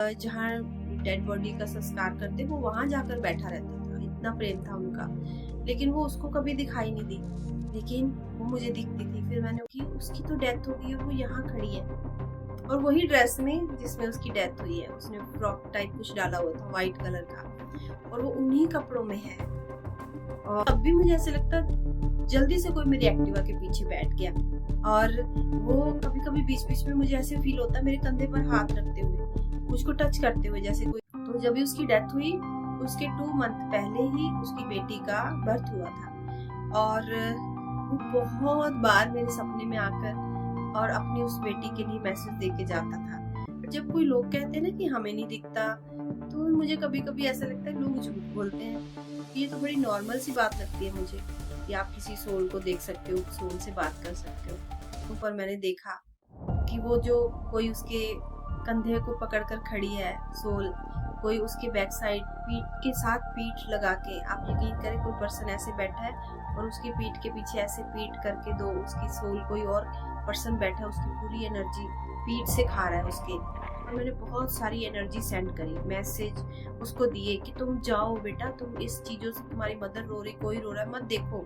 जहाँ dead body का संस्कार करते वो वहां जाकर बैठा रहता था। इतना प्रेम था उनका, लेकिन वो उसको कभी दिखाई नहीं दी, लेकिन वो मुझे दिखती थी। फिर मैंने कि उसकी तो डेथ हो गई और वो यहाँ खड़ी है, और वही ड्रेस में जिसमें उसकी डेथ हुई है। उसने फ्रॉक टाइप कुछ डाला हुआ था व्हाइट कलर का, और वो उन्हीं कपड़ों में है। और अब भी मुझे ऐसे लगता जल्दी से कोई मेरी एक्टिवा के पीछे बैठ गया, और वो कभी कभी बीच बीच में मुझे ऐसे फील होता है मेरे कंधे पर हाथ रखते हुए, मुझको टच करते हुए जैसे कोई। तो जब भी उसकी डेथ हुई उसके 2 मंथ पहले ही उसकी बेटी का बर्थ हुआ था, और वो बहुत बार मेरे सपने में आकर और अपनी उस बेटी के लिए मैसेज देके जाता था। जब कोई लोग कहते हैं ना कि हमें नहीं दिखता, तो मुझे कभी कभी ऐसा लगता है लोग झूठ बोलते हैं। ये तो बड़ी नॉर्मल सी बात लगती है मुझे कि आप किसी सोल को देख सकते हो, सोल से बात कर सकते हो। तो पर मैंने देखा कि वो जो कोई उसके कंधे को पकड़कर खड़ी है सोल, कोई उसके बैक साइड पीठ के साथ पीठ लगा के, आप यकीन करें कोई पर्सन ऐसे बैठा है और उसकी पीठ के पीछे ऐसे पीठ करके दो उसकी सोल कोई और पर्सन बैठा है, उसकी पूरी एनर्जी पीठ से खा रहा है उसके। और मैंने बहुत सारी एनर्जी सेंड करी, मैसेज उसको दिए कि तुम जाओ बेटा, तुम इस चीजों से, तुम्हारी मदर रो रही, कोई रो रहा है, मत देखो,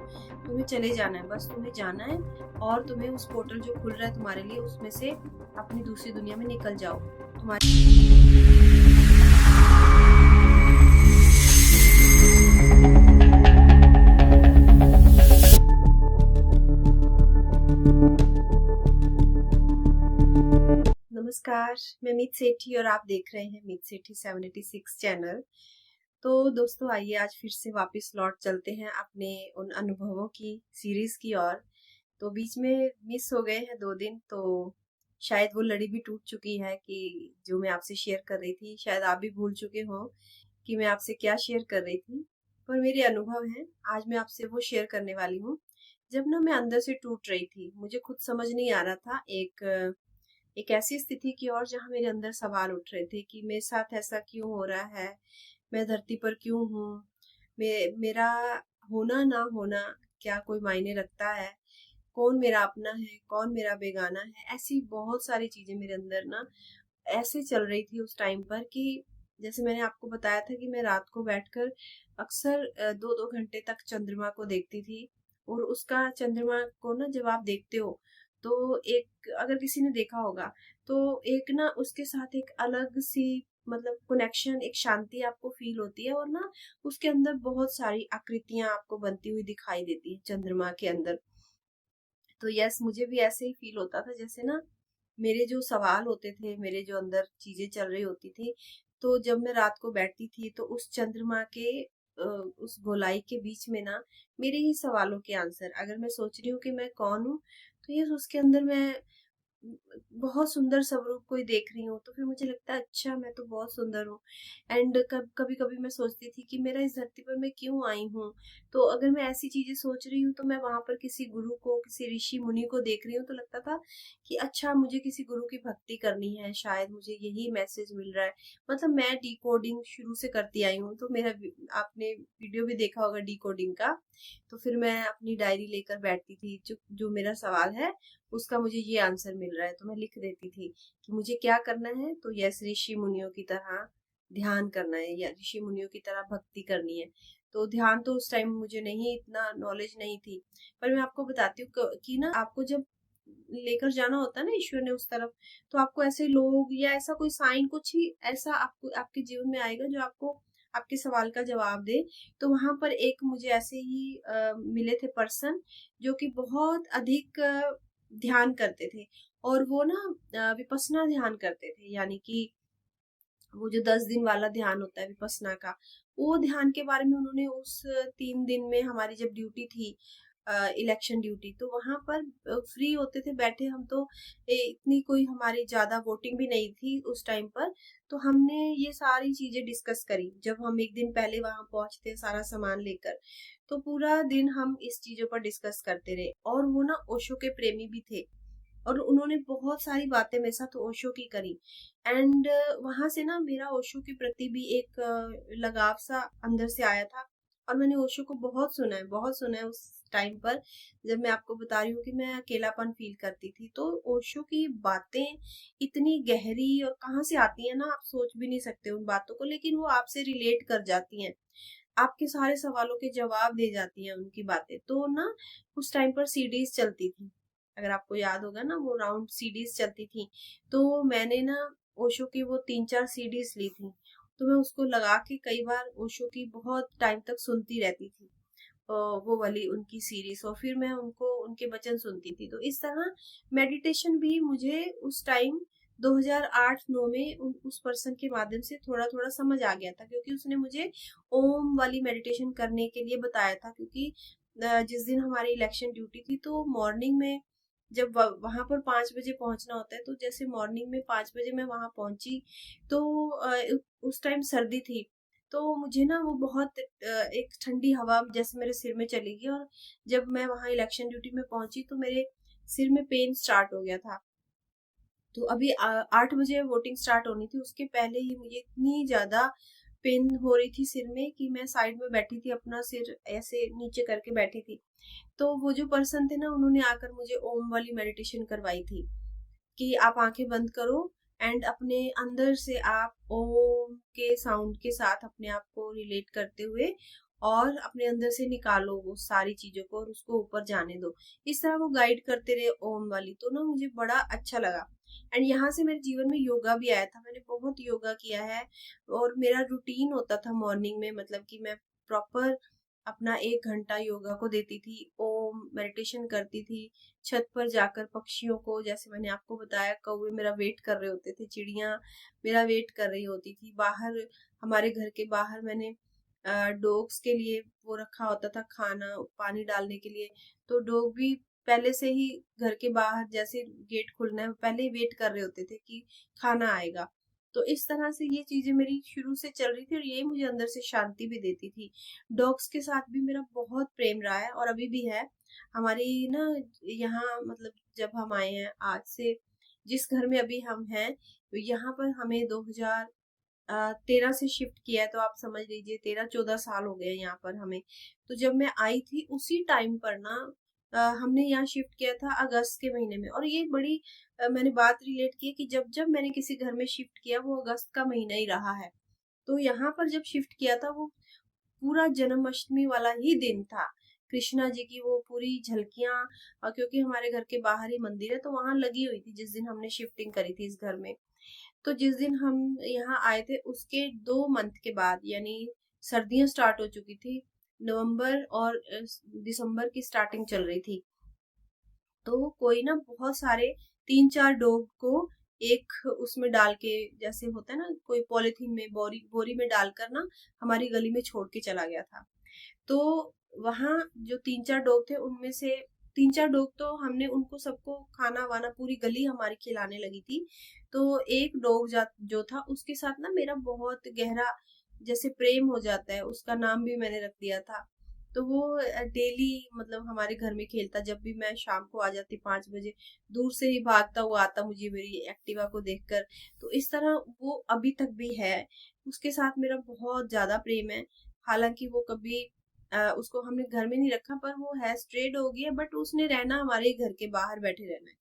तुम्हें चले जाना है, बस तुम्हें जाना है, और तुम्हें उस पोर्टल जो खुल रहा है तुम्हारे लिए उसमें से अपनी दूसरी दुनिया में निकल जाओ। नमस्कार, मैं मीत सेठी और आप देख रहे हैं मीत सेठी 76 चैनल। तो दोस्तों आइए आज फिर से वापस लौट चलते हैं अपने उन अनुभवों की सीरीज की ओर। तो बीच में मिस हो गए हैं 2 दिन, तो शायद वो लड़ी भी टूट चुकी है कि जो मैं आपसे शेयर कर रही थी, शायद आप भी भूल चुके हो कि मैं आपसे क्या शेयर कर रही थी। पर मेरे अनुभव हैं, आज मैं आपसे वो शेयर करने वाली हूँ। जब ना मैं अंदर से टूट रही थी, मुझे खुद समझ नहीं आ रहा था, एक ऐसी स्थिति की ओर जहाँ मेरे अंदर सवाल उठ रहे थे कि मेरे साथ ऐसा क्यों हो रहा है, मैं धरती पर क्यों हूँ, मेरा होना ना होना क्या कोई मायने रखता है, कौन मेरा अपना है कौन मेरा बेगाना है। ऐसी बहुत सारी चीजें मेरे अंदर ना ऐसे चल रही थी उस टाइम पर कि जैसे मैंने आपको बताया था कि मैं रात को बैठकर अक्सर 2-2 घंटे तक चंद्रमा को देखती थी। और उसका चंद्रमा को ना जब आप देखते हो तो एक, अगर किसी ने देखा होगा तो एक ना उसके साथ एक अलग सी मतलब कनेक्शन, एक शांति आपको फील होती है, और ना उसके अंदर बहुत सारी आकृतियां आपको बनती हुई दिखाई देती है चंद्रमा के अंदर। तो यस, मुझे भी ऐसे ही फील होता था जैसे ना मेरे जो सवाल होते थे, मेरे जो अंदर चीजें चल रही होती थी, तो जब मैं रात को बैठती थी तो उस चंद्रमा के उस गोलाई के बीच में ना मेरे ही सवालों के आंसर, अगर मैं सोच रही हूँ कि मैं कौन हूँ, तो ये उसके अंदर मैं बहुत सुंदर स्वरूप कोई देख रही हूँ, तो फिर मुझे लगता है अच्छा मैं तो बहुत सुंदर हूँ। एंड कभी कभी मैं सोचती थी कि मेरा इस धरती पर मैं क्यों आई हूँ। तो अगर मैं ऐसी चीजें सोच रही हूँ तो मैं वहां पर किसी गुरु को, किसी ऋषि मुनि को देख रही हूँ, तो लगता था कि अच्छा मुझे किसी गुरु की भक्ति करनी है, शायद मुझे यही मैसेज मिल रहा है। मतलब मैं डिकोडिंग शुरू से करती आई हूँ, तो मेरा आपने वीडियो भी देखा होगा डिकोडिंग का। तो फिर मैं अपनी डायरी लेकर बैठती थी, जो जो मेरा सवाल है उसका मुझे ये आंसर मिल रहा है, तो मैं लिख देती थी कि मुझे क्या करना है। तो यस, ऋषि मुनियों की तरह ध्यान करना है या ऋषि मुनियों की तरह भक्ति करनी है। तो ध्यान तो उस टाइम मुझे नहीं, इतना नॉलेज नहीं थी। पर मैं आपको बताती हूँ कि ना आपको जब लेकर जाना होता है ना ईश्वर ने उस तरफ, तो आपको ऐसे लोग या ऐसा कोई साइन, कुछ ही ऐसा आपको आपके जीवन में आएगा जो आपको आपके सवाल का जवाब दे। तो वहां पर एक मुझे ऐसे ही मिले थे पर्सन, जो कि बहुत अधिक ध्यान करते थे, और वो ना विपස්සना ध्यान करते थे, यानी कि वो जो 10 दिन वाला ध्यान होता है विपස්සना का, वो ध्यान के बारे में उन्होंने उस 3 दिन में, हमारी जब ड्यूटी थी इलेक्शन ड्यूटी, तो वहां पर फ्री होते थे बैठे हम, तो इतनी कोई हमारी ज्यादा वोटिंग भी नहीं थी उस टाइम पर। तो हमने ये सारी चीजें डिस्कस करी जब हम एक दिन पहले वहां पहुंचते सारा सामान लेकर। तो पूरा दिन हम इस चीजों पर डिस्कस करते रहे, और वो ना ओशो के प्रेमी भी थे, और उन्होंने बहुत सारी बातें मेरे साथ ओशो की करी। एंड वहां से ना मेरा ओशो के प्रति भी एक लगाव सा अंदर से आया था। और मैंने ओशो को बहुत सुना है उस टाइम पर, जब मैं आपको बता रही हूँ कि मैं अकेलापन फील करती थी। तो ओशो की बातें इतनी गहरी और कहाँ से आती है ना, आप सोच भी नहीं सकते उन बातों को, लेकिन वो आपसे रिलेट कर जाती हैं, आपके सारे सवालों के जवाब दे जाती हैं उनकी बातें। तो ना उस टाइम पर सीडीज चलती थी, अगर आपको याद होगा ना, वो राउंड सीडीज चलती थी। तो मैंने ना ओशो की वो 3-4 सीडीज ली थी। तो मैं उसको लगा के कई बार ओशो की बहुत टाइम तक सुनती रहती थी, वो वाली उनकी सीरीज, और फिर मैं उनको उनके वचन सुनती थी। तो इस तरह मेडिटेशन भी मुझे उस टाइम 2008-9 में उस पर्सन के माध्यम से थोड़ा थोड़ा समझ आ गया था, क्योंकि उसने मुझे ओम वाली मेडिटेशन करने के लिए बताया था। क्योंकि जिस दिन हमारी इलेक्शन ड्यूटी थी, तो मॉर्निंग में जब वहां पर 5 बजे पहुंचना होता है, तो जैसे मॉर्निंग में 5 बजे मैं वहां पहुंची, तो उस टाइम सर्दी थी। तो मुझे ना वो बहुत एक ठंडी हवा जैसे मेरे सिर में चली गई, और जब मैं वहां इलेक्शन ड्यूटी में पहुंची तो मेरे सिर में पेन स्टार्ट हो गया था। तो अभी 8 बजे वोटिंग स्टार्ट होनी थी, उसके पहले ही मुझे इतनी ज्यादा पेन हो रही थी सिर में कि मैं साइड में बैठी थी, अपना सिर ऐसे नीचे करके बैठी थी। तो वो जो पर्सन थे ना, उन्होंने आकर मुझे ओम वाली मेडिटेशन करवाई थी कि आप आंखें बंद करो एंड अपने अंदर से आप ओम के साउंड के साथ अपने आप को रिलेट करते हुए और अपने अंदर से निकालो वो सारी चीजों को और उसको ऊपर जाने दो। इस तरह वो गाइड करते रहे ओम वाली, तो ना मुझे बड़ा अच्छा लगा। एंड यहाँ से मेरे जीवन में योगा भी आया था, मैंने बहुत योगा किया है। और मेरा रूटीन होता था मॉर्निंग में, मतलब कि मैं प्रॉपर अपना 1 घंटा योगा को देती थी, ओम मेडिटेशन करती थी। छत पर जाकर पक्षियों को, जैसे मैंने आपको बताया, कौवे मेरा वेट कर रहे होते थे, चिड़िया मेरा वेट कर रही होती थी। बाहर हमारे घर के बाहर मैंने डॉग्स के लिए वो रखा होता था खाना पानी डालने के लिए। तो डॉग भी पहले से ही घर के बाहर, जैसे गेट खुलना है पहले ही वेट कर रहे होते थे कि खाना आएगा। तो इस तरह से ये चीजें मेरी शुरू से चल रही थी, और ये मुझे अंदर से शांति भी देती थी। डॉग्स के साथ भी मेरा बहुत प्रेम रहा है और अभी भी है। हमारी ना यहाँ, मतलब जब हम आए हैं आज से, जिस घर में अभी हम हैं, तो यहाँ पर हमें 2013 से शिफ्ट किया है। तो आप समझ लीजिए 13-14 साल हो गए यहाँ पर हमें। तो जब मैं आई थी उसी टाइम पर ना हमने यहाँ शिफ्ट किया था अगस्त के महीने में। और ये बड़ी मैंने बात रिलेट की कि जब जब मैंने किसी घर में शिफ्ट किया वो अगस्त का महीना ही रहा है। तो यहाँ पर जब शिफ्ट किया था वो पूरा जन्माष्टमी वाला ही दिन था। कृष्णा जी की वो पूरी झलकियां, क्योंकि हमारे घर के बाहर ही मंदिर है, तो वहां लगी हुई थी जिस दिन हमने शिफ्टिंग करी थी इस घर में। तो जिस दिन हम यहाँ आए थे उसके 2 मंथ के बाद, यानी सर्दियां स्टार्ट हो चुकी थी, नवंबर और दिसंबर की स्टार्टिंग चल रही थी। तो कोई ना बहुत सारे 3-4 डॉग को एक उसमें डाल के, जैसे होता है ना, कोई पॉलिथीन में बोरी बोरी में डालकर ना हमारी गली में छोड़ के चला गया था। तो वहां जो 3-4 डॉग थे, उनमें से 3-4 डॉग तो हमने उनको सबको खाना वाना, पूरी गली हमारी खिलाने लगी थी। तो एक डॉग जो था उसके साथ ना मेरा बहुत गहरा जैसे प्रेम हो जाता है, उसका नाम भी मैंने रख दिया था। तो वो डेली मतलब हमारे घर में खेलता, जब भी मैं शाम को आ जाती 5 बजे, दूर से ही भागता हुआ आता मुझे मेरी एक्टिवा को देखकर। तो इस तरह वो अभी तक भी है, उसके साथ मेरा बहुत ज्यादा प्रेम है। हालांकि वो कभी उसको हमने घर में नहीं रखा, पर वो है स्ट्रे डॉग है, बट उसने रहना हमारे घर के बाहर बैठे रहना है।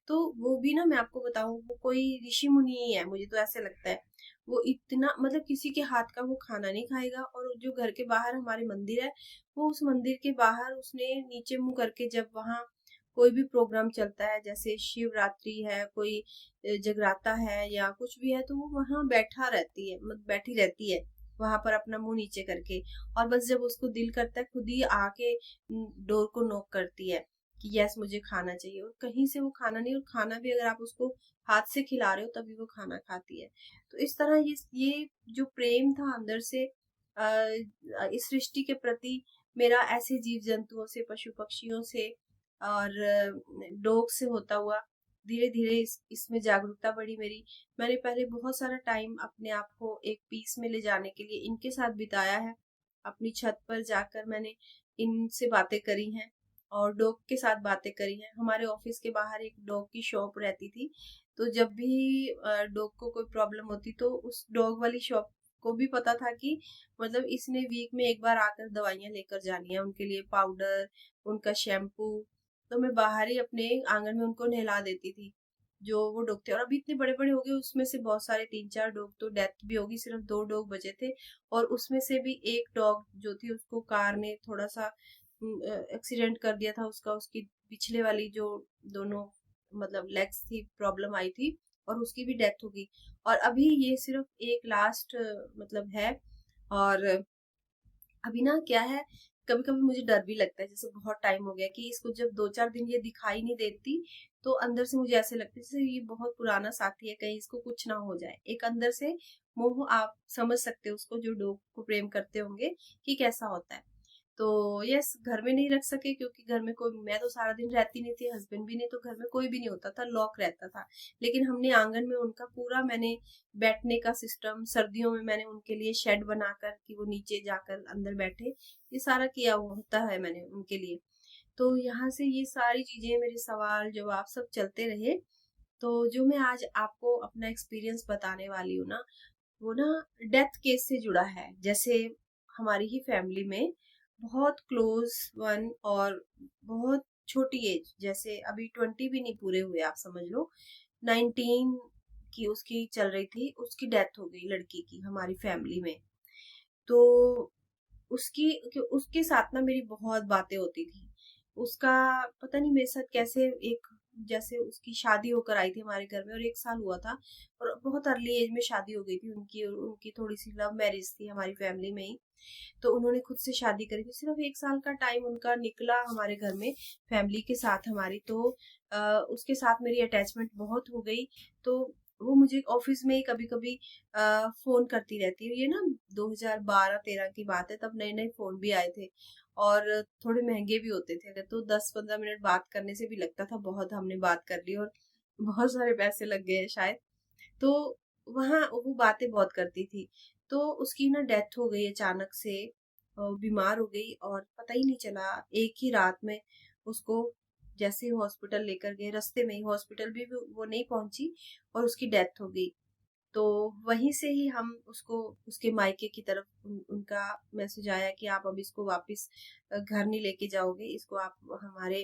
तो वो भी ना, मैं आपको बताऊं, वो कोई ऋषि मुनि ही है, मुझे तो ऐसे लगता है। वो इतना, मतलब किसी के हाथ का वो खाना नहीं खाएगा। और जो घर के बाहर हमारे मंदिर है, वो उस मंदिर के बाहर उसने नीचे मुंह करके, जब वहां कोई भी प्रोग्राम चलता है, जैसे शिवरात्रि है, कोई जगराता है या कुछ भी है, तो वो वहां बैठी रहती है वहां पर अपना मुंह नीचे करके। और बस जब उसको दिल करता है, खुद ही आके डोर को नॉक करती है कि यस मुझे खाना चाहिए। और कहीं से वो खाना नहीं, और खाना भी अगर आप उसको हाथ से खिला रहे हो तभी वो खाना खाती है। तो इस तरह ये जो प्रेम था अंदर से इस सृष्टि के प्रति मेरा, ऐसे जीव जंतुओं से, पशु पक्षियों से और डॉग से होता हुआ, धीरे धीरे इसमें जागरूकता बढ़ी मेरी। मैंने पहले बहुत सारा टाइम अपने आप को एक पीस में ले जाने के लिए इनके साथ बिताया है। अपनी छत पर जाकर मैंने इनसे बातें करी हैं और डॉग के साथ बातें करी हैं। हमारे ऑफिस के बाहर एक डॉग की शॉप रहती थी, तो जब भी डॉग को कोई प्रॉब्लम होती तो उस डॉग वाली शॉप को भी पता था कि मतलब इसने वीक में एक बार आकर दवाइयां लेकर जानी है, उनके लिए पाउडर, उनका शैम्पू। तो मैं बाहर ही अपने आंगन में उनको नहला देती थी, जो वो डॉग थे। और अभी इतने बड़े बड़े हो गए, उसमें से बहुत सारे 3-4 डॉग तो डेथ भी होगी, सिर्फ 2 डॉग बचे थे। और उसमें से भी एक डॉग जो थी, उसको कार ने थोड़ा सा एक्सीडेंट कर दिया था उसका, उसकी पिछले वाली जो दोनों मतलब लेग्स थी, प्रॉब्लम आई थी, और उसकी भी डेथ हो गई। और अभी ये सिर्फ एक लास्ट मतलब है। और अभी ना क्या है, कभी कभी मुझे डर भी लगता है, जैसे बहुत टाइम हो गया कि इसको जब 2-4 दिन ये दिखाई नहीं देती, तो अंदर से मुझे ऐसे लगता है जैसे ये बहुत पुराना साथी है, कहीं इसको कुछ ना हो जाए। एक अंदर से मोह, आप समझ सकते हो उसको, जो डॉग को प्रेम करते होंगे कि कैसा होता है। तो यस, घर में नहीं रख सके क्योंकि घर में कोई, मैं तो सारा दिन रहती नहीं थी, हस्बैंड भी नहीं, तो घर में कोई भी नहीं होता था, लॉक रहता था। लेकिन हमने आंगन में उनका पूरा, मैंने बैठने का सिस्टम, सर्दियों में मैंने उनके लिए शेड बनाकर कि वो नीचे जाकर अंदर बैठे, ये सारा किया होता है मैंने उनके लिए। तो यहाँ से ये सारी चीजें, मेरे सवाल जवाब सब चलते रहे। तो जो मैं आज आपको अपना एक्सपीरियंस बताने वाली हूँ ना, वो ना डेथ केस से जुड़ा है। जैसे हमारी ही फैमिली में बहुत क्लोज वन, और बहुत छोटी एज, जैसे अभी 20 भी नहीं पूरे हुए, आप समझ लो 19 की उसकी चल रही थी, उसकी डेथ हो गई लड़की की हमारी फैमिली में। तो उसकी उसके साथ ना मेरी बहुत बातें होती थी। उसका पता नहीं मेरे साथ कैसे, एक जैसे उसकी शादी होकर आई थी हमारे घर में, और 1 साल हुआ था, और बहुत अर्ली एज में शादी हो गई थी उनकी, और उनकी थोड़ी सी लव मैरिज थी हमारी फैमिली में ही। तो उन्होंने खुद से शादी करी थी, सिर्फ 1 साल का टाइम उनका निकला हमारे घर में फैमिली के साथ हमारी। तो उसके साथ मेरी अटैचमेंट बहुत हो गई। तो वो मुझे ऑफिस में ही कभी कभी फोन करती रहती है। ये ना 2012-13 की बात है, तब नए नए फोन भी आए थे, और थोड़े महंगे भी होते थे। अगर तो 10-15 मिनट बात करने से भी लगता था बहुत हमने बात कर ली, और बहुत सारे पैसे लग गए शायद। तो वहाँ वो बातें बहुत करती थी। तो उसकी ना डेथ हो गई अचानक से, बीमार हो गई, और पता ही नहीं चला। एक ही रात में उसको जैसे ही हॉस्पिटल लेकर गए, रास्ते में ही हॉस्पिटल भी वो नहीं पहुंची, और उसकी डेथ हो गई। तो वहीं से ही हम उसको उसके मायके की तरफ उनका मैसेज आया कि आप अब इसको वापस घर नहीं लेके जाओगे, इसको आप हमारे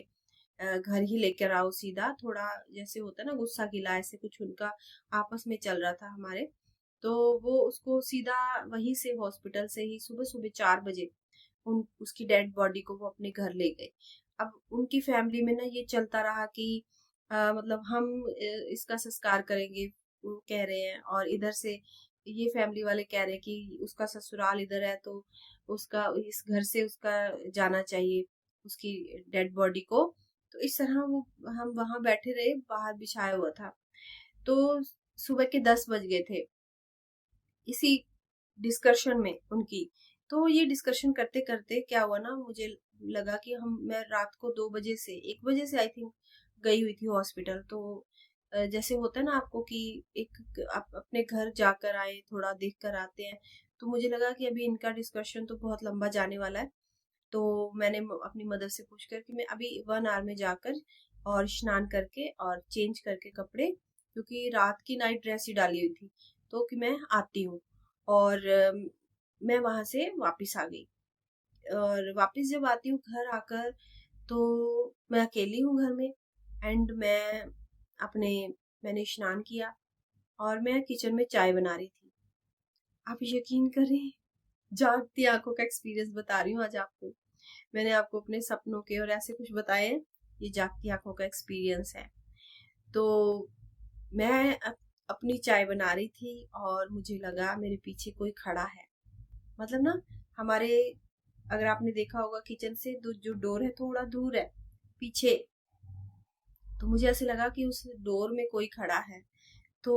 घर ही लेकर आओ सीधा। थोड़ा जैसे होता है ना गुस्सा गिला, ऐसे कुछ उनका आपस में चल रहा था हमारे। तो वो उसको सीधा वहीं से हॉस्पिटल से ही सुबह सुबह 4 बजे उसकी डेड बॉडी को वो अपने घर ले गए। अब उनकी फैमिली में ना ये चलता रहा कि मतलब हम इसका संस्कार करेंगे, वो कह रहे हैं, और इधर से ये फैमिली वाले कह रहे हैं कि उसका ससुराल इधर है, तो उसका इस घर से उसका जाना चाहिए उसकी डेड बॉडी को। तो इस तरह वो हम वहां बैठे रहे, बाहर बिछाया हुआ था। तो सुबह के 10 बज गए थे इसी डिस्कशन में उनकी। तो ये डिस्कशन करते करते क्या हुआ ना, मुझे लगा कि मैं रात को 2 बजे से 1 बजे से आई थिंक गई हुई थी हॉस्पिटल। तो जैसे होता है ना आपको कि एक आप अपने घर जाकर आए, थोड़ा देख कर आते हैं। तो मुझे लगा कि अभी इनका डिस्कशन तो बहुत लंबा जाने वाला है। तो मैंने अपनी मदर से पूछ कर कि मैं अभी 1 आवर में जाकर और स्नान करके और चेंज करके कपड़े, क्योंकि रात की नाइट ड्रेस ही डाली हुई थी, तो कि मैं आती हूँ। और मैं वहां से वापस आ गई। और वापस जब आती हूँ घर आकर, तो मैं अकेली हूँ घर में। एंड अपने मैंने स्नान किया, और मैं किचन में चाय बना रही थी। आप यकीन करें, जागती आंखों का एक्सपीरियंस बता रही हूँ आज आपको। मैंने आपको अपने सपनों के और ऐसे कुछ बताए हैं, ये जागती आंखों का एक्सपीरियंस है। तो मैं अपनी चाय बना रही थी, और मुझे लगा मेरे पीछे कोई खड़ा है। मतलब ना, हमारे, अगर आपने देखा होगा किचन से जो डोर है थोड़ा दूर है पीछे, तो मुझे ऐसे लगा कि उस डोर में कोई खड़ा है। तो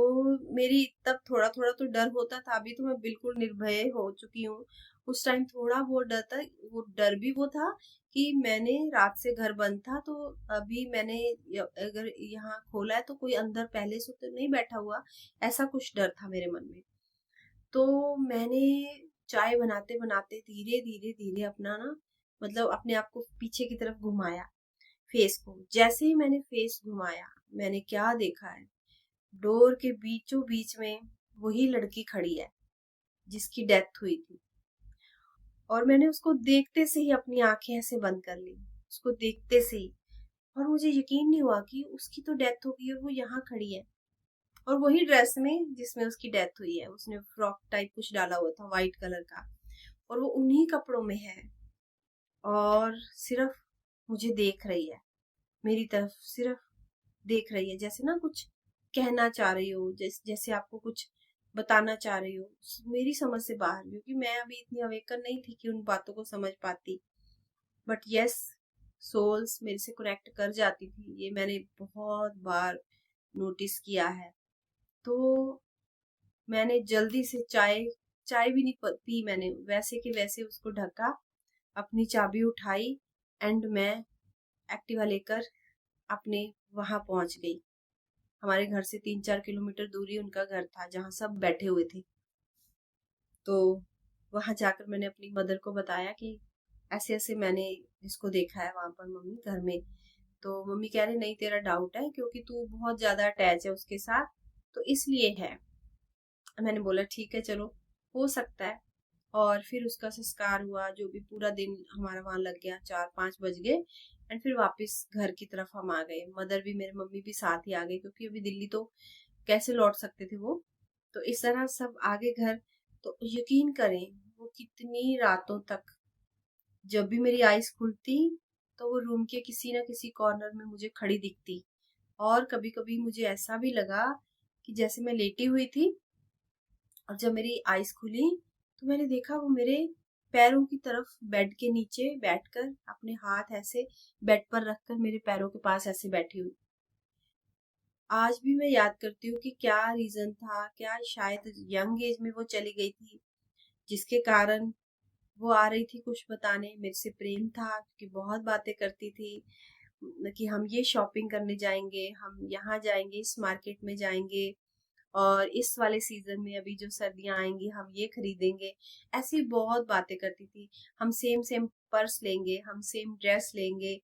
मेरी तब थोड़ा थोड़ा तो डर होता था, अभी तो मैं बिल्कुल निर्भय हो चुकी हूँ। उस टाइम थोड़ा बहुत डर था। वो डर भी वो था कि मैंने रात से घर बंद था, तो अभी मैंने अगर यहाँ खोला है तो कोई अंदर पहले से तो नहीं बैठा हुआ, ऐसा कुछ डर था मेरे मन में। तो मैंने चाय बनाते बनाते धीरे धीरे धीरे अपना ना, मतलब अपने आप को पीछे की तरफ घुमाया, फेस को। जैसे ही मैंने फेस घुमाया, मैंने क्या देखा है, डोर के बीचों बीच में वही लड़की खड़ी है। जिसकी डेथ हुई थी। और मैंने उसको देखते से ही अपनी आंखें ऐसे बंद कर ली, उसको देखते से ही। और मुझे यकीन नहीं हुआ कि उसकी तो डेथ हो गई और वो यहाँ खड़ी है, और वही ड्रेस में जिसमें उसकी डेथ हुई है। उसने फ्रॉक टाइप कुछ डाला हुआ था व्हाइट कलर का, और वो उन्हीं कपड़ों में है, और सिर्फ मुझे देख रही है, मेरी तरफ सिर्फ देख रही है, जैसे ना कुछ कहना चाह रही हो, जैसे आपको कुछ बताना चाह रही हो। मेरी समझ से बाहर, क्योंकि मैं अभी इतनी अवेकन नहीं थी कि उन बातों को समझ पाती। बट यस, सोल्स मेरे से कनेक्ट कर जाती थी, ये मैंने बहुत बार नोटिस किया है। तो मैंने जल्दी से चाय चाय भी नहीं पी, मैंने वैसे के वैसे उसको ढका, अपनी चाबी उठाई, एंड मैं एक्टिवा लेकर अपने वहां पहुंच गई। हमारे घर से 3-4 किलोमीटर दूरी उनका घर था, जहाँ सब बैठे हुए थे। तो वहां जाकर मैंने अपनी मदर को बताया कि ऐसे ऐसे मैंने इसको देखा है वहां पर मम्मी घर में। तो मम्मी कह रही नहीं, तेरा डाउट है क्योंकि तू बहुत ज्यादा अटैच है उसके साथ, तो इसलिए है। मैंने बोला ठीक है चलो, हो सकता है। और फिर उसका संस्कार हुआ, जो भी पूरा दिन हमारा वहां लग गया, 4-5 बज गए। एंड फिर वापस घर की तरफ हम आ गए, मदर भी, मेरे मम्मी भी साथ ही आ गए, क्योंकि अभी दिल्ली तो कैसे लौट सकते थे वो। तो इस तरह सब आगे घर। तो यकीन करें, वो कितनी रातों तक, जब भी मेरी आईज खुलती तो वो रूम के किसी ना किसी कॉर्नर में मुझे खड़ी दिखती। और कभी कभी मुझे ऐसा भी लगा कि जैसे मैं लेटी हुई थी, और जब मेरी आईज खुली तो मैंने देखा वो मेरे पैरों की तरफ बेड के नीचे बैठकर, अपने हाथ ऐसे बेड पर रखकर मेरे पैरों के पास ऐसे बैठी हुई। आज भी मैं याद करती हूँ कि क्या रीजन था, क्या शायद यंग एज में वो चली गई थी, जिसके कारण वो आ रही थी कुछ बताने। मेरे से प्रेम था क्योंकि बहुत बातें करती थी कि हम ये शॉपिंग करने जाएंगे, हम यहाँ जाएंगे, इस मार्केट में जाएंगे, और इस वाले सीजन में अभी जो सर्दियां आएंगी हम ये खरीदेंगे। ऐसी बहुत बातें करती थी। हम सेम सेम पर्स लेंगे, हम सेम ड्रेस लेंगे।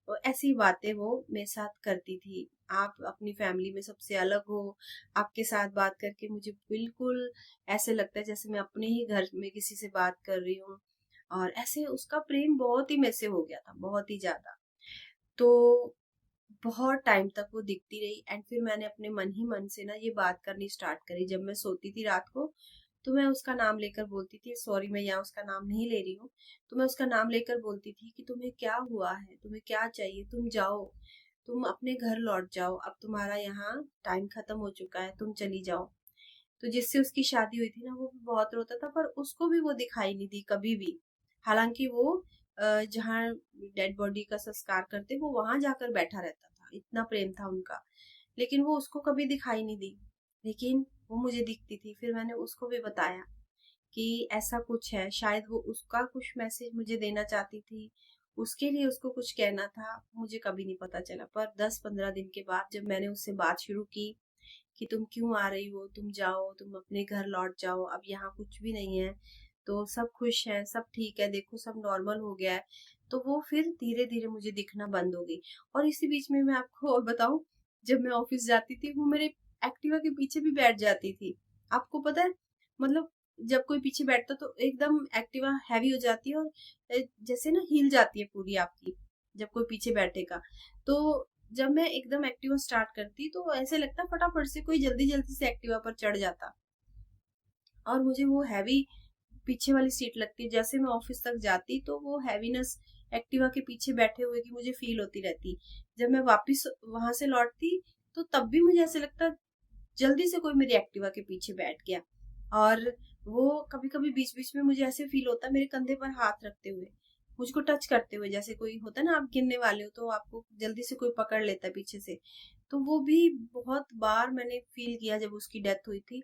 तो ऐसी बातें वो मेरे साथ करती थी। आप अपनी फैमिली में सबसे अलग हो, आपके साथ बात करके मुझे बिल्कुल ऐसे लगता है जैसे मैं अपने ही घर में किसी से बात कर रही हूँ। और ऐसे उसका प्रेम बहुत ही मेरे से हो गया था, बहुत ही ज्यादा। तो बहुत टाइम तक वो दिखती रही। एंड फिर मैंने अपने मन ही मन से ना ये बात करनी स्टार्ट करी। जब मैं सोती थी रात को तो मैं उसका नाम लेकर बोलती थी, सॉरी मैं यहाँ उसका नाम नहीं ले रही हूँ, तो मैं उसका नाम लेकर बोलती थी कि तुम्हें क्या हुआ है, तुम्हें क्या चाहिए, तुम जाओ, तुम अपने घर लौट जाओ, अब तुम्हारा यहाँ टाइम खत्म हो चुका है, तुम चली जाओ। तो जिससे उसकी शादी हुई थी ना, वो भी बहुत रोता था, पर उसको भी वो दिखाई नहीं दी कभी भी। हालांकि वो जहाँ डेड बॉडी का संस्कार करते वो वहां जाकर बैठा रहता था, इतना प्रेम था उनका, लेकिन वो उसको कभी दिखाई नहीं दी। लेकिन वो मुझे दिखती थी। फिर मैंने उसको भी बताया कि ऐसा कुछ है, शायद वो उसका कुछ मैसेज मुझे देना चाहती थी, उसके लिए उसको कुछ कहना था, मुझे कभी नहीं पता चला। पर 10-15 दिन के बाद जब मैंने उससे बात शुरू की कि तुम क्यों आ रही हो, तुम जाओ, तुम अपने घर लौट जाओ, अब यहाँ कुछ भी नहीं है, तो सब खुश है, सब ठीक है, देखो सब नॉर्मल हो गया है। तो वो फिर धीरे धीरे मुझे दिखना बंद हो गई। और इसी बीच में मैं आपको और बताऊं, जब मैं ऑफिस जाती थी वो मेरे एक्टिवा के पीछे भी बैठ जाती थी। आपको पता है, मतलब जब कोई पीछे बैठता तो एकदम एक्टिवा हैवी हो जाती है, और जैसे ना हिल जाती है पूरी आपकी, जब कोई पीछे बैठेगा। तो जब मैं एकदम एक्टिवा स्टार्ट करती तो ऐसे लगता फटाफट से कोई जल्दी जल्दी से एक्टिवा पर चढ़ जाता, और मुझे वो हैवी पीछे वाली सीट लगती। जैसे मैं ऑफिस तक जाती तो वो हैवीनेस एक्टिवा के पीछे बैठे हुए की मुझे फील होती रहती। जब मैं वापस वहां से लौटती तो तब भी मुझे ऐसे लगता जल्दी से कोई मेरी एक्टिवा के पीछे बैठ गया। और वो कभी कभी बीच बीच में मुझे ऐसे फील होता मेरे कंधे पर हाथ रखते हुए, मुझको टच करते हुए, जैसे कोई होता है ना, आप गिरने वाले हो तो आपको जल्दी से कोई पकड़ लेता है पीछे से। तो वो भी बहुत बार मैंने फील किया जब उसकी डेथ हुई थी।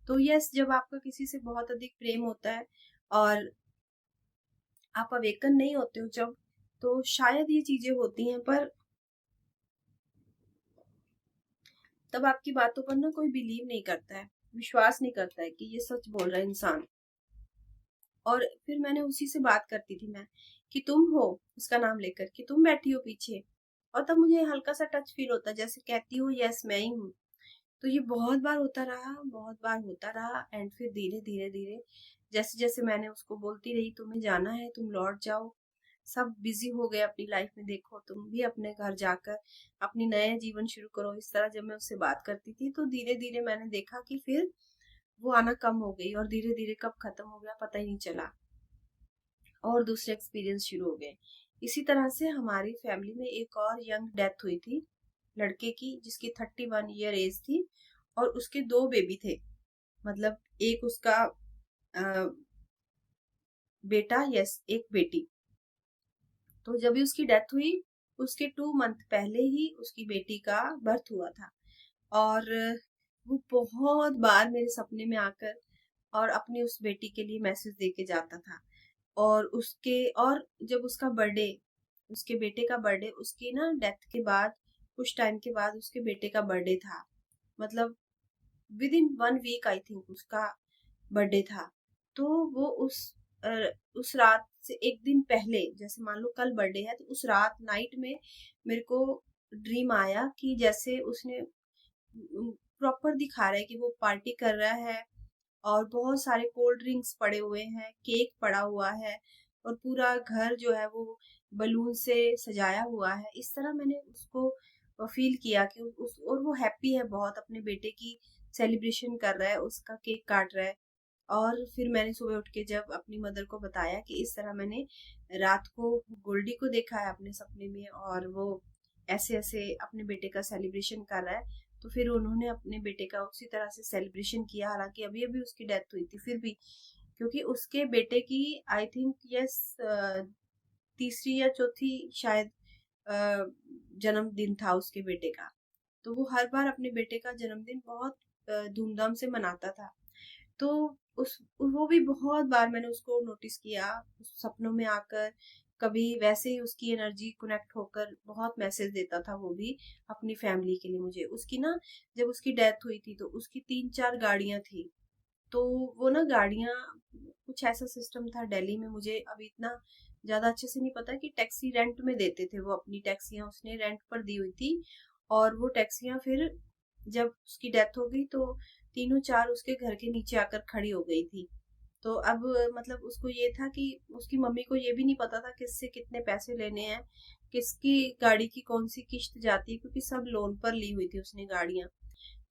तो यस, जब आपका किसी से बहुत अधिक प्रेम होता है और आप अवेकन नहीं होते हो जब, तो शायद ये चीजें होती हैं। पर तब आपकी बातों पर ना कोई बिलीव नहीं करता है, विश्वास नहीं करता है कि ये सच बोल रहा है इंसान। और फिर मैंने उसी से बात करती थी मैं, कि तुम हो, उसका नाम लेकर, कि तुम बैठी हो पीछे। और तब मुझे हल्का सा टच फील होता, जैसे कहती हूँ यस मैं ही हूँ। तो ये बहुत बार होता रहा एंड फिर धीरे धीरे धीरे जैसे जैसे मैंने उसको बोलती रही तुम्हें जाना है, तुम लौट जाओ, सब बिजी हो गए अपनी लाइफ में, देखो तुम भी अपने घर जाकर अपनी नया जीवन शुरू करो, इस तरह जब मैं उससे बात करती थी तो धीरे धीरे मैंने देखा कि फिर वो आना कम हो गई और धीरे धीरे कब खत्म हो गया पता ही नहीं चला और दूसरे एक्सपीरियंस शुरू हो गए। इसी तरह से हमारी फैमिली में एक और यंग डेथ हुई थी लड़के की, जिसकी 31 ईयर एज थी और उसके 2 बेबी थे, मतलब एक उसका बेटा, यस, एक बेटी। तो जब भी उसकी डेथ हुई उसके 2 मंथ पहले ही उसकी बेटी का बर्थ हुआ था और वो बहुत बार मेरे सपने में आकर और अपनी उस बेटी के लिए मैसेज दे के जाता था। और जब उसका बर्थडे, उसके बेटे का बर्थडे, उसकी ना डेथ के बाद कुछ टाइम के बाद उसके बेटे का बर्थडे था, मतलब within 1 week I think उसका बर्थडे था। तो वो उस रात से एक दिन पहले, जैसे मान लो कल बर्थडे है, तो उस रात नाइट में मेरे को ड्रीम आया कि जैसे उसने प्रॉपर दिखा रहा है कि वो पार्टी कर रहा है और बहुत सारे कोल्ड ड्रिंक्स पड़े हुए हैं, केक पड़ा हुआ है और पूरा घर जो है वो बलून से सजाया हुआ है। इस तरह मैंने उसको फील किया कि और वो हैप्पी है बहुत, अपने बेटे की सेलिब्रेशन कर रहा है, उसका केक काट रहा है। और फिर मैंने सुबह उठ के जब अपनी मदर को बताया कि इस तरह मैंने रात को गोल्डी को देखा है अपने सपने में और वो ऐसे ऐसे अपने बेटे का सेलिब्रेशन कर रहा है, तो फिर उन्होंने अपने बेटे का उसी तरह से सेलिब्रेशन किया, हालांकि अभी अभी उसकी डेथ हुई थी फिर भी, क्योंकि उसके बेटे की आई थिंक यस तीसरी या चौथी शायद जन्मदिन था उसके बेटे का। तो वो हर बार अपने बेटे का जन्मदिन बहुत धूमधाम से मनाता था। तो उस वो भी बहुत बार मैंने उसको नोटिस किया उस सपनों में आकर, कभी वैसे ही उसकी एनर्जी कनेक्ट होकर बहुत मैसेज देता था वो भी अपनी फैमिली के लिए मुझे। उसकी ना जब उसकी डेथ हुई थी तो उसकी 3-4 गाड़ियां थी। तो वो ना गाड़ियां, कुछ ऐसा सिस्टम था दिल्ली में, मुझे अभी इतना ज्यादा अच्छे से नहीं पता, कि टैक्सी रेंट में देते थे वो, अपनी टैक्सियां उसने रेंट पर दी हुई थी और वो टैक्सियां फिर जब उसकी डेथ हो गई तो तीनों चार उसके घर के नीचे आकर खड़ी हो गई थी। तो अब मतलब उसको ये था कि उसकी मम्मी को ये भी नहीं पता था किससे कितने पैसे लेने हैं, किसकी गाड़ी की कौन सी किश्त जाती है, क्योंकि सब लोन पर ली हुई थी उसने गाड़ियां।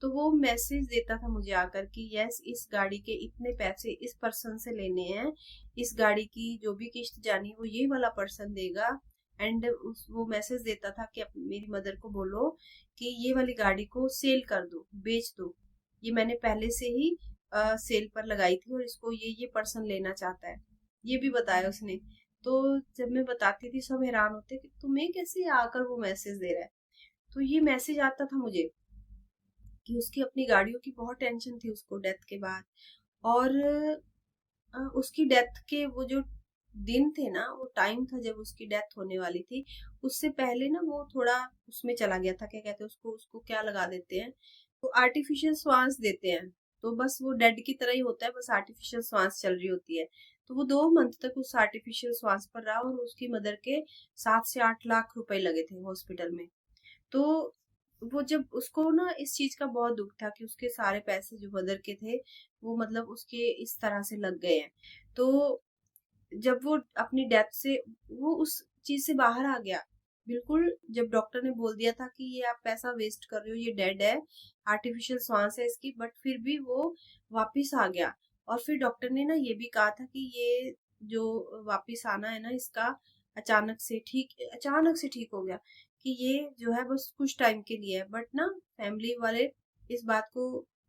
तो वो मैसेज देता था मुझे आकर कि यस इस गाड़ी के इतने पैसे इस पर्सन से लेने हैं, इस गाड़ी की जो भी किश्त जानी वो ये वाला पर्सन देगा। एंड वो मैसेज देता था कि मेरी मदर को बोलो कि ये वाली गाड़ी को सेल कर दो, बेच दो, ये मैंने पहले से ही सेल पर लगाई थी और इसको ये पर्सन लेना चाहता है, ये भी बताया उसने। तो जब मैं बताती थी सब हैरान होते कि तुम्हें कैसे आकर वो मैसेज दे रहा है। तो ये मैसेज आता था मुझे कि उसकी अपनी गाड़ियों की बहुत टेंशन थी उसको डेथ के बाद। और उसकी डेथ के वो जो दिन थे ना, वो टाइम था जब उसकी डेथ होने वाली थी, उससे पहले ना वो थोड़ा उसमें चला गया था, क्या कहते हैं उसको, उसको क्या लगा देते हैं, वो आर्टिफिशियल श्वास देते हैं। तो बस वो डेड की तरह ही होता है, बस आर्टिफिशियल श्वास चल रही होती है। तो वो 2 मंथ तक उस आर्टिफिशियल श्वास पर रहा और उसकी मदर के 7 से 8 लाख रुपए लगे थे हॉस्पिटल में। तो वो जब उसको ना इस चीज का बहुत दुख था कि उसके सारे पैसे जो मदर के थे वो मतलब उसके इस तरह से लग गए हैं। तो जब वो अपनी डेथ से वो उस चीज से बाहर आ गया बिल्कुल, जब डॉक्टर ने बोल दिया था कि ये आप पैसा वेस्ट कर रहे हो, ये डेड है, आर्टिफिशियल सांस है इसकी, बट फिर भी वो वापिस आ गया। और फिर डॉक्टर ने ना ये भी कहा था कि ये जो वापिस आना है ना इसका अचानक से ठीक हो गया, कि ये जो है बस कुछ टाइम के लिए है। बट ना फैमिली वाले इस बात को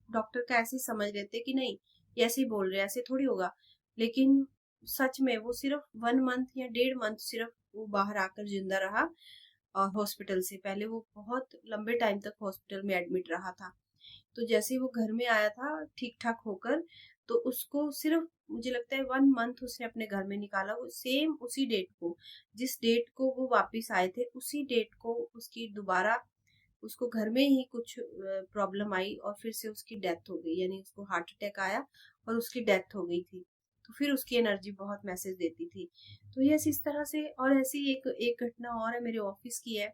डॉक्टर का ऐसे ही समझ रहे थे कि नहीं ये ऐसे ही बोल रहे हैं, ऐसे थोड़ी होगा। लेकिन सच में वो सिर्फ 1 मंथ या 1.5 मंथ सिर्फ वो बाहर आकर जिंदा रहा हॉस्पिटल से। पहले वो बहुत लंबे टाइम तक हॉस्पिटल में एडमिट रहा था। तो जैसे ही वो घर में आया था ठीक ठाक होकर, तो उसको सिर्फ मुझे लगता है 1 मंथ उसने अपने घर में निकाला। वो सेम उसी डेट को, जिस डेट को वो वापिस आए थे, उसी डेट को उसकी दोबारा उसको घर में ही कुछ प्रॉब्लम आई और फिर से उसकी डेथ हो गई, यानी उसको हार्ट अटैक आया और उसकी डेथ हो गई थी। तो फिर उसकी एनर्जी बहुत मैसेज देती थी। तो यस इस तरह से, और ऐसी एक एक घटना और है मेरे ऑफिस की है।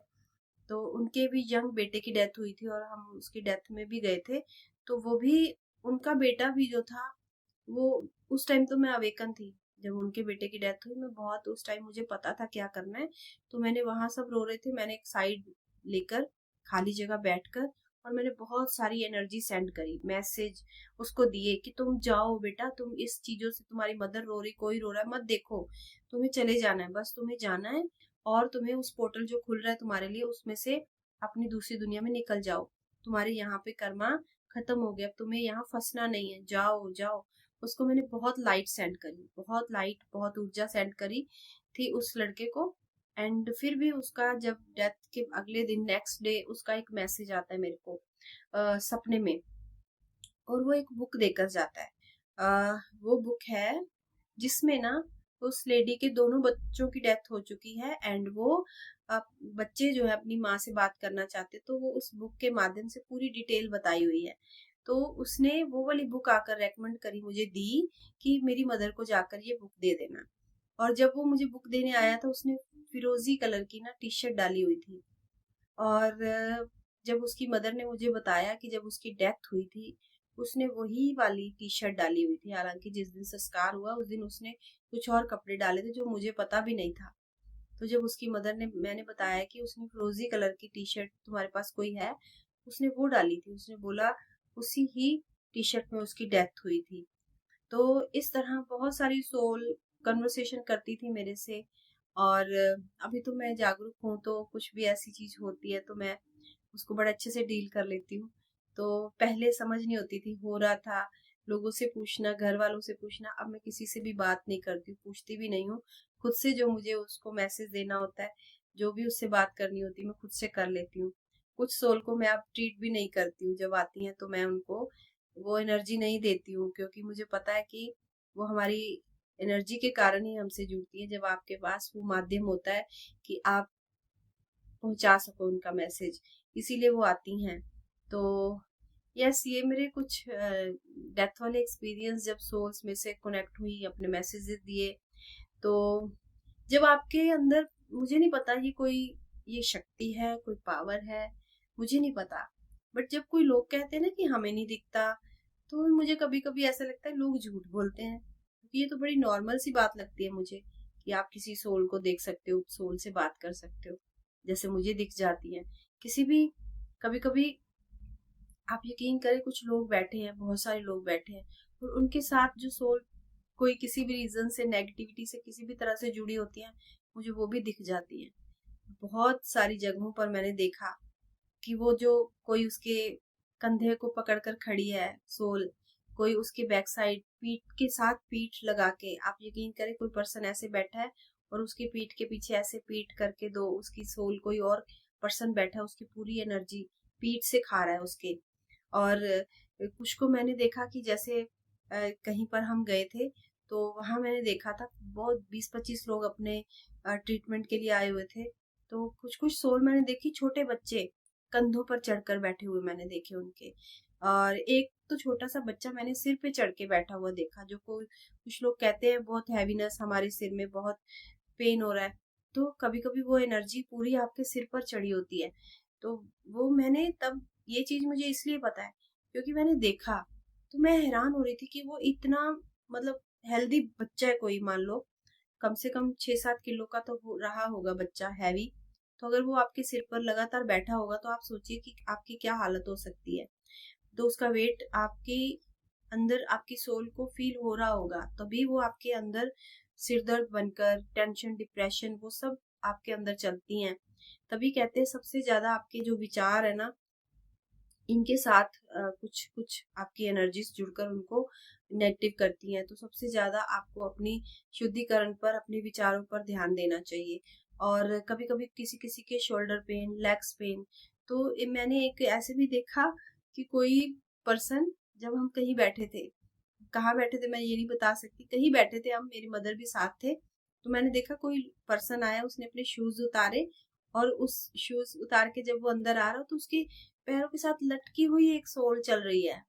तो उनके भी यंग बेटे की डेथ हुई थी और हम उसकी डेथ में भी गए थे। तो वो भी, उनका बेटा भी जो था वो, उस टाइम तो मैं अवेकन थी जब उनके बेटे की डेथ हुई। मैं बहुत, उस टाइम मुझे पता था क्या करना है। तो मैंने, वहां सब रो रहे थे, मैंने एक साइड लेकर खाली जगह बैठकर और मैंने बहुत सारी एनर्जी सेंड करी, मैसेज उसको दिए कि तुम जाओ बेटा, तुम इस चीजों से, तुम्हारी मदर रो रही, कोई रो रहा है मत देखो, तुम्हें चले जाना है, बस तुम्हें जाना है और तुम्हें उस पोर्टल जो खुल रहा है तुम्हारे लिए, उसमें से अपनी दूसरी दुनिया में निकल जाओ। तुम्हारे यहाँ पे कर्मा खत्म हो गया, अब तुम्हें यहाँ फंसना नहीं है, जाओ जाओ। उसको मैंने बहुत लाइट सेंड करी, बहुत लाइट, बहुत ऊर्जा सेंड करी थी उस लड़के को। एंड फिर भी उसका जब डेथ के अगले दिन, नेक्स्ट डे, उसका एक मैसेज आता है मेरे को सपने में, और वो एक बुक देकर जाता है। वो बुक है जिसमें ना उस लेडी के दोनों बच्चों की डेथ हो चुकी है एंड वो बच्चे जो है अपनी माँ से बात करना चाहते, तो वो उस बुक के माध्यम से पूरी डिटेल बताई हुई है। तो उसने वो वाली बुक आकर रेकमेंड करी, मुझे दी कि मेरी मदर को जाकर ये बुक दे देना। और जब वो मुझे बुक देने आया था, उसने फिरोजी कलर की ना टी शर्ट डाली हुई थी। और जब उसकी मदर ने मुझे बताया कि जब उसकी डेथ हुई थी, उसने वही वाली टी शर्ट डाली हुई थी। हालांकि जिस दिन संस्कार हुआ उस दिन उसने कुछ और कपड़े डाले थे जो मुझे पता भी नहीं था। तो जब उसकी मदर ने, मैंने बताया कि उसने फिरोजी कलर की टी शर्ट तुम्हारे पास कोई है, उसने वो डाली थी। उसने बोला उसी ही टी शर्ट में उसकी डेथ हुई थी। तो इस तरह बहुत सारी सोल कन्वर्सेशन करती थी मेरे से। और अभी तो मैं जागरूक हूँ, तो कुछ भी ऐसी चीज होती है तो मैं उसको बड़े अच्छे से डील कर लेती हूँ। तो पहले समझ नहीं होती थी, हो रहा था, लोगों से पूछना, घर वालों से पूछना। अब मैं किसी से भी बात नहीं करती हूँ, पूछती भी नहीं हूँ। खुद से जो मुझे उसको मैसेज देना होता है, जो भी उससे बात करनी होती है, मैं खुद से कर लेती हूँ। कुछ सोल को मैं अब ट्रीट भी नहीं करती हूँ, जब आती हैं तो मैं उनको वो एनर्जी नहीं देती हूँ, क्योंकि मुझे पता है कि वो हमारी एनर्जी के कारण ही हमसे जुड़ती है। जब आपके पास वो माध्यम होता है कि आप पहुंचा सको उनका मैसेज, इसीलिए वो आती हैं। तो यस, ये मेरे कुछ डेथ वाले एक्सपीरियंस, जब सोल्स में से कनेक्ट हुई, अपने मैसेजेस दिए। तो जब आपके अंदर, मुझे नहीं पता ये कोई, ये शक्ति है, कोई पावर है, मुझे नहीं पता। बट जब कोई लोग कहते हैं ना कि हमें नहीं दिखता, तो मुझे कभी कभी ऐसा लगता है लोग झूठ बोलते हैं, क्योंकि ये तो बड़ी नॉर्मल सी बात लगती है मुझे कि आप किसी सोल को देख सकते हो, सोल से बात कर सकते हो, जैसे मुझे दिख जाती है किसी भी। कभी कभी आप यकीन करें, कुछ लोग बैठे हैं, बहुत सारे लोग बैठे हैं, और उनके साथ जो सोल कोई किसी भी रीजन से, नेगेटिविटी से किसी भी तरह से जुड़ी होती है, मुझे वो भी दिख जाती है। बहुत सारी जगहों पर मैंने देखा कि वो जो, कोई उसके कंधे को पकड़कर खड़ी है सोल, कोई उसके बैक साइड पीठ के साथ पीठ लगा के, आप यकीन करें कोई पर्सन ऐसे बैठा है और उसकी पीठ के पीछे ऐसे पीठ करके दो, उसकी सोल, कोई और पर्सन बैठा है, उसकी पूरी एनर्जी पीठ से खा रहा है उसके। और कुछ को मैंने देखा कि जैसे कहीं पर हम गए थे, तो वहां मैंने देखा था बहुत 20-25 लोग अपने ट्रीटमेंट के लिए आए हुए थे। तो कुछ कुछ सोल मैंने देखी, छोटे बच्चे कंधों पर चढ़कर बैठे हुए मैंने देखे उनके। और एक तो छोटा सा बच्चा मैंने सिर पे चढ़ के बैठा हुआ देखा, जो कोई, कुछ लोग कहते हैं बहुत हैवीनेस, हमारे सिर में बहुत पेन हो रहा है, तो कभी कभी वो एनर्जी पूरी आपके सिर पर चढ़ी होती है। तो वो मैंने तब, ये चीज मुझे इसलिए पता है क्योंकि मैंने देखा। तो मैं हैरान हो रही थी कि वो इतना, मतलब हेल्दी बच्चा है, कोई मान लो कम से कम 6-7 किलो का तो रहा होगा बच्चा, हैवी। तो अगर वो आपके सिर पर लगातार बैठा होगा तो आप सोचिए कि आपकी क्या हालत हो सकती है। तो उसका वेट आपके अंदर, आपकी सोल को फील हो रहा होगा, तभी वो आपके अंदर सिर दर्द बनकर, टेंशन, डिप्रेशन, वो सब आपके अंदर चलती हैं। तभी कहते हैं सबसे ज्यादा आपके जो विचार है ना, इनके साथ कुछ कुछ आपकी एनर्जीज जुड़कर उनको नेगेटिव करती हैं। तो सबसे ज्यादा आपको अपनी शुद्धिकरण पर, अपने विचारों पर ध्यान देना चाहिए। और कभी कभी किसी किसी के शोल्डर पेन, लेग्स पेन, तो मैंने एक ऐसे भी देखा कि कोई पर्सन, जब हम कहीं बैठे थे, कहाँ बैठे थे मैं ये नहीं बता सकती, कहीं बैठे थे हम, मेरी मदर भी साथ थे। तो मैंने देखा कोई पर्सन आया, उसने अपने शूज उतारे, और उस शूज उतार के जब वो अंदर आ रहा, तो उसके पैरों के साथ लटकी हुई एक सोल चल रही है।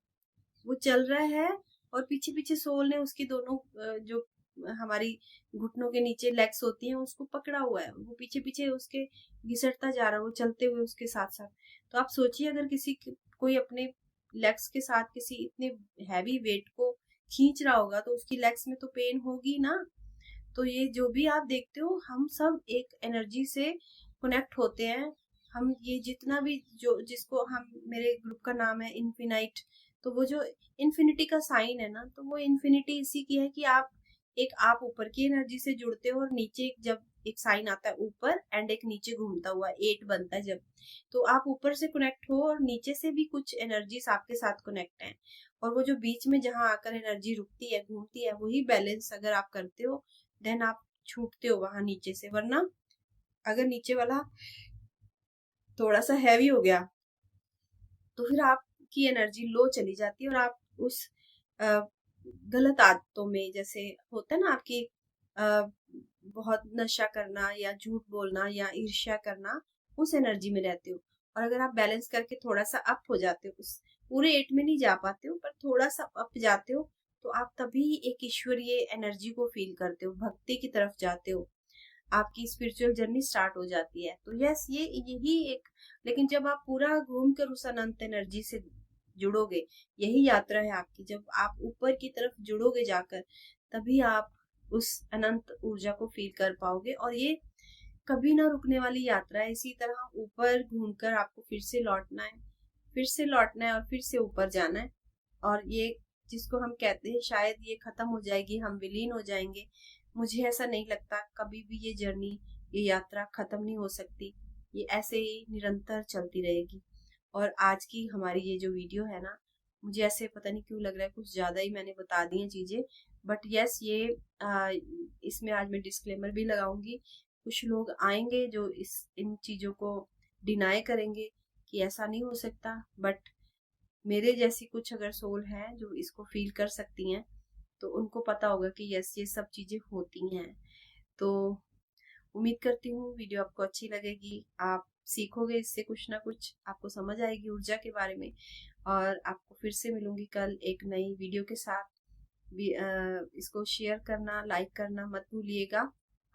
वो चल रहा है और पीछे पीछे सोल ने उसके दोनों जो हमारी घुटनों के नीचे लेग्स होती हैं उसको पकड़ा हुआ है, वो पीछे पीछे उसके घिसटता जा रहा है, वो चलते हुए उसके साथ साथ। तो आप सोचिए अगर कोई अपने लेग्स के साथ किसी इतने हैवी वेट को खींच रहा होगा तो उसकी लेग्स में तो पेन होगी ना। तो ये जो भी आप देखते हो हम सब एक एनर्जी से कनेक्ट होते हैं। हम ये जितना भी जो जिसको हम, मेरे ग्रुप का नाम है इन्फिनाइट, तो वो जो इन्फिनिटी का साइन है ना, तो वो इन्फिनिटी इसी की है कि आप ऊपर की एनर्जी से जुड़ते हो और नीचे जब एक साइन आता है ऊपर एंड एक नीचे घूमता हुआ 8 बनता है जब, तो आप ऊपर से कनेक्ट हो और नीचे से भी कुछ एनर्जीज आपके साथ कनेक्ट हैं। और वो जो बीच में जहां आकर एनर्जी रुकती है घूमती है, वही बैलेंस अगर आप करते हो देन आप छूटते हो वहां नीचे से। वरना अगर नीचे वाला थोड़ा सा हैवी हो गया तो फिर आपकी एनर्जी लो चली जाती है और आप उस गलत आदतों में, जैसे होता है ना आपकी बहुत नशा करना या झूठ बोलना या ईर्ष्या करना, उस एनर्जी में रहते हो। और अगर आप बैलेंस करके थोड़ा सा अप हो जाते हो, उस पूरे 8 में नहीं जा पाते हो पर थोड़ा सा अप जाते हो, तो आप तभी एक ईश्वरीय एनर्जी को फील करते हो, भक्ति की तरफ जाते हो, आपकी स्पिरिचुअल जर्नी स्टार्ट हो जाती है। तो यस, यही एक, लेकिन जब आप पूरा घूम कर उस अनंत एनर्जी से जुड़ोगे, यही यात्रा है आपकी, जब आप ऊपर की तरफ जुड़ोगे जाकर, तभी आप उस अनंत ऊर्जा को फील कर पाओगे। और ये कभी ना रुकने वाली यात्रा है। इसी तरह ऊपर घूमकर आपको फिर से लौटना है, फिर से लौटना है और फिर से ऊपर जाना है। और ये जिसको हम कहते हैं शायद ये खत्म हो जाएगी, हम विलीन हो जाएंगे, मुझे ऐसा नहीं लगता। कभी भी ये जर्नी, ये यात्रा खत्म नहीं हो सकती, ये ऐसे ही निरंतर चलती रहेगी। और आज की हमारी ये जो वीडियो है ना, मुझे ऐसे पता नहीं क्यों लग रहा है कुछ ज्यादा ही मैंने बता दी हैं चीजें, बट यस ये इसमें आज मैं डिस्क्लेमर भी लगाऊंगी। कुछ लोग आएंगे जो इन चीजों को डिनाई करेंगे कि ऐसा नहीं हो सकता, बट मेरे जैसी कुछ अगर सोल है जो इसको फील कर सकती हैं तो उनको पता होगा कि यस ये सब चीजें होती हैं। तो उम्मीद करती हूँ वीडियो आपको अच्छी लगेगी, आप सीखोगे इससे कुछ ना कुछ, आपको समझ आएगी ऊर्जा के बारे में। और आपको फिर से मिलूंगी कल एक नई वीडियो के साथ। इसको शेयर करना, लाइक करना मत भूलिएगा,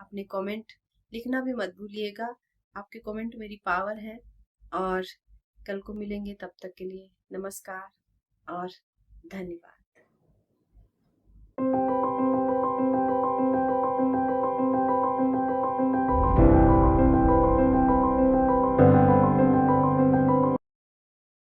अपने कमेंट लिखना भी मत भूलिएगा, आपके कमेंट मेरी पावर है। और कल को मिलेंगे, तब तक के लिए नमस्कार और धन्यवाद।